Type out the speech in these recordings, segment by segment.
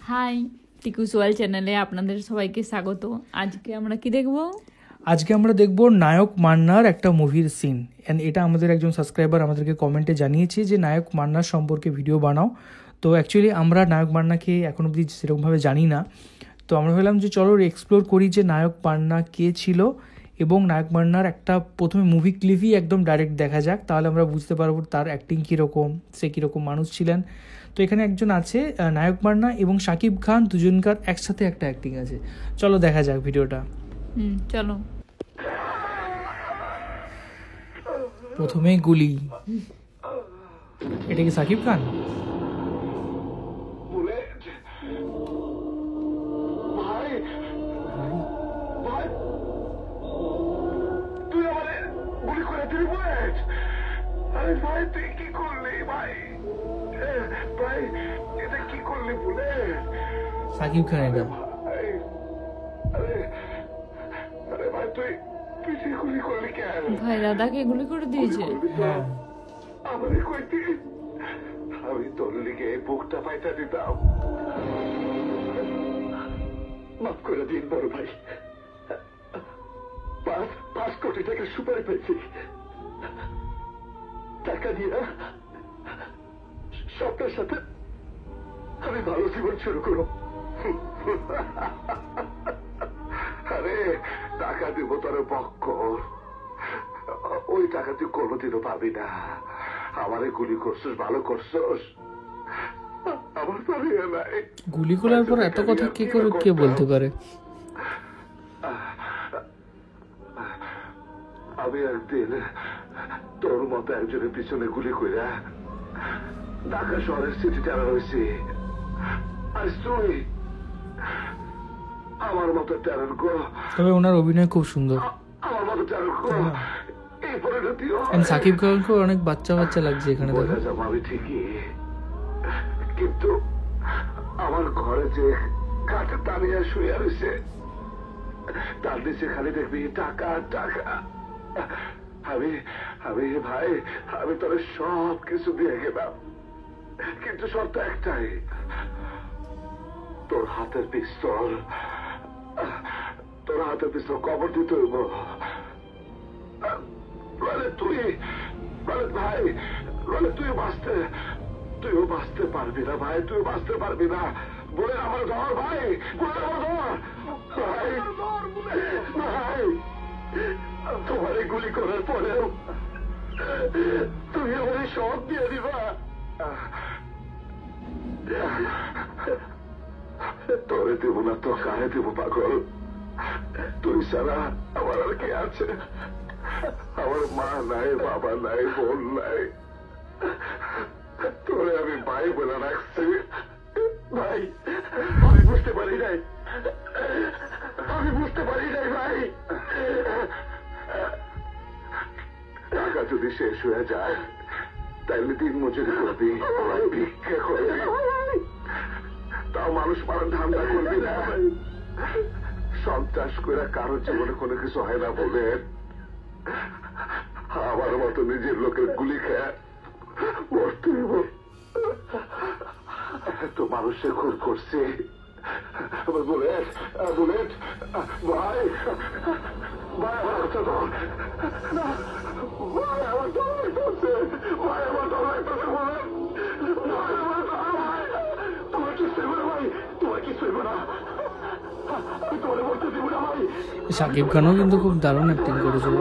High, Tiku সোয়াল চ্যানেলে আপনাদের সবাইকে স্বাগত। আজকে আমরা কি দেখব? আজকে আমরা দেখব নায়ক মান্নার একটা মুভির সিন। অ্যান্ড এটা আমাদের একজন সাবস্ক্রাইবার আমাদেরকে কমেন্টে জানিয়েছে যে নায়ক মান্নার সম্পর্কে ভিডিও বানাও। তো অ্যাকচুয়ালি আমরা নায়ক মান্নাকে এখন অবধি সেরকমভাবে জানি না। তো আমরা ভাবলাম যে চলো এক্সপ্লোর করি যে নায়ক মান্না কে ছিল এবং নায়ক মান্নার একটা প্রথমে মুভি ক্লিপই একদম ডাইরেক্ট দেখা যাক, তাহলে আমরা বুঝতে পারবো তার অ্যাক্টিং কীরকম, সে কীরকম মানুষ ছিলেন। তো এখানে একজন আছে নায়ক মান্না এবং শাকিব খান, দুজনকার একসাথে একটা অ্যাক্টিং আছে। চলো দেখা যাক ভিডিওটা। চলো। প্রথমেই গুলি। এটা কি শাকিব খান? শাকিব খান এটা। ভাই দাদাকে গুলি করে দিয়েছে। আমি তোর লিগে বুকটা পাইটা দিতাম। মাফ করে দিন বড় ভাই। 5 কোটি টাকা সুপারি পেয়েছি। টাকা দিয়ে সবটার সাথে আমি ভালো জীবন শুরু করব। আরে টাকা দিব তোর পক্ষ, ওই টাকা তুই কোনোদিনও পাবি না। আমারে গুলি করছিস, ভালো করছিস, আমার তো নাই। গুলি করার পর এত কথা কে বলতে পারে? আমি একদিন তোর মতো একজনের পিছনে গুলি কইরা ঢাকা শহরের সিটি টানা রয়েছি। আজ তুই আমার মতো ট্যালেন্ট গো। তবে ওনার অভিনয় খুব সুন্দর। আমার মতো ট্যালেন্ট গো। এই পরিণতিও সাকিব খানকে অনেক বাচ্চা বাচ্চা লাগছে এখানে। দেখো আমি ঠিকই, কিন্তু আমার ঘরে যে কাঠে টানিয়া শুয়ে রয়েছে তার নিচে খালি দেখবি টাকা টাকা। আমি ভাই, আমি তোর সব কিছু দিয়ে গেলাম, কিন্তু শর্ত একটাই, তোর হাতের পিস্তল কবর দিতে হইব। ভাই তুইও বাঁচতে পারবি না ভাই, তুই বাঁচতে পারবি না। বলে আমার ধর ভাই, বলে আমার ধর ভাই। তোমার গুলি করার পরেও তুমি আমার সব দিয়ে দিবা। তোরে দেবো না তো কাহে দেবো পাগল? তুই ছাড়া আমার আর কে আছে? আমার মা নাই, বাবা নাই, বোন নাই। তোরে আমি ভাই বলে রাখছি। ভাই আমি বুঝতে পারি নাই ভাই। টাকা যদি শেষ হয়ে যায় তাইলে দিন মজুরি করবি, ভিক্ষা করবি, তাও মানুষ মারার ধান্দা করবি না। সন্ত্রাস করে কারোর জীবনে কোনো কিছু হয় না বলে আমার মতো নিজের লোকের গুলি খেয়ে মরতে হইব। এত মানুষের খুন করছে। বুলেট ভাই, আমার কথা ধর। ভাই আমার ডর লাগতেছে, ভাই আমার ডর লাগতেছে। ভাই আমার ভাই, তোমার কি সইব না ভাই, তোমার কি সইব না? আমি তোমার বলতে দিব না ভাই। শাকিব খানও কিন্তু খুব দারুণ অ্যাক্টিং করেছিল।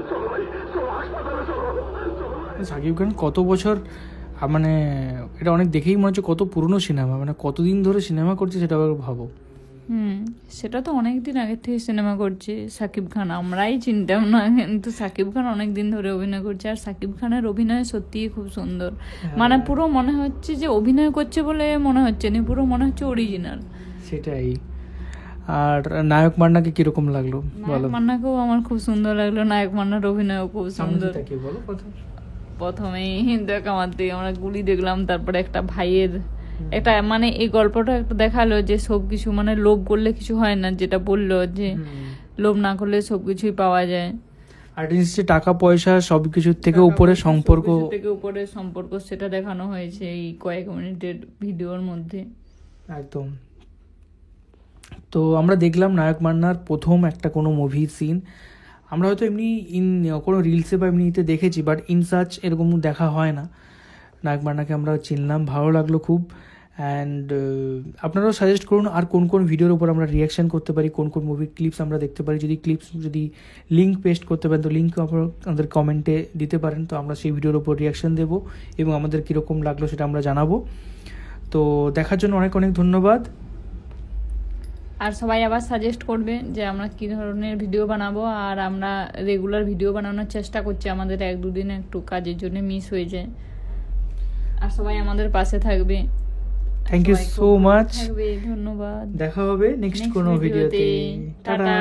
চলো ভাই, চলো হাসপাতালে চলো। শাকিব খান কত বছর, মানে এটা অনেক দেখেই মনে হচ্ছে কত পুরনো সিনেমা, মানে কতদিন ধরে সিনেমা করছে সেটা আবার ভাবো। সেটা তো অনেকদিন আগে থেকে সিনেমা করছে সাকিব খান, আমরাই চিনতাম না, কিন্তু সাকিব খান অনেক দিন ধরে অভিনয় করছে। আর সাকিব খানের অভিনয় সত্যিই খুব সুন্দর। মানে পুরো মনে হচ্ছে যে অভিনয় করছে বলে মনে হচ্ছে না, পুরো মনে হচ্ছে অরিজিনাল। সেটাই। আর নায়ক মান্নাকে কিরকম লাগলো? নায়ক মান্নাকেও আমার খুব সুন্দর লাগলো, নায়ক মান্নার অভিনয়ও খুব সুন্দর। প্রথমেই দেখামাতে আমরা গুলি দেখলাম, তারপরে একটা ভাইয়ের একটা মানে এই গল্পটা একটা দেখালো যে সবকিছু মানে লোভ করলে কিছু হয় না, যেটা বললো যে লোভ না করলে সবকিছুই পাওয়া যায়। আর্টিস্টের টাকা পয়সা সবকিছুর থেকে উপরে সম্পর্ক সেটা দেখানো হয়েছে এই কয়েক মিনিটের ভিডিওর মধ্যে। একদম। তো আমরা দেখলাম নায়ক মান্নার প্রথম একটা কোনো মুভির সিন। আমরা হয়তো এমনি কোনো রিলসে বা এমনিতে দেখেছি, বাট ইন সার্চ এরকম দেখা হয় না। নায়ক মান্নাকে আমরা চিনলাম, ভালো লাগলো খুব। অ্যান্ড আপনারাও সাজেস্ট করুন আর কোন কোন ভিডিওর উপর আমরা রিয়াকশান করতে পারি, কোন কোন মুভির ক্লিপস আমরা দেখতে পারি। যদি লিঙ্ক পেস্ট করতে পারেন তো লিঙ্ক আমাদের কমেন্টে দিতে পারেন, তো আমরা সেই ভিডিওর উপর রিয়াকশান দেবো এবং আমাদের কীরকম লাগলো সেটা আমরা জানাবো। তো দেখার জন্য অনেক অনেক ধন্যবাদ। আর সবাই আবার সাজেস্ট করবে যে আমরা কি ধরনের ভিডিও বানাবো, আর আমরা রেগুলার ভিডিও বানানোর চেষ্টা করছি। আমাদের 1-2 দিন একটু কাজের জন্য মিস হয়ে যায়, আর সবাই আমাদের পাশে থাকবে। থ্যাংক ইউ সো মাচ, ধন্যবাদ। দেখা হবে নেক্সট কোনো ভিডিওতে। টাটা।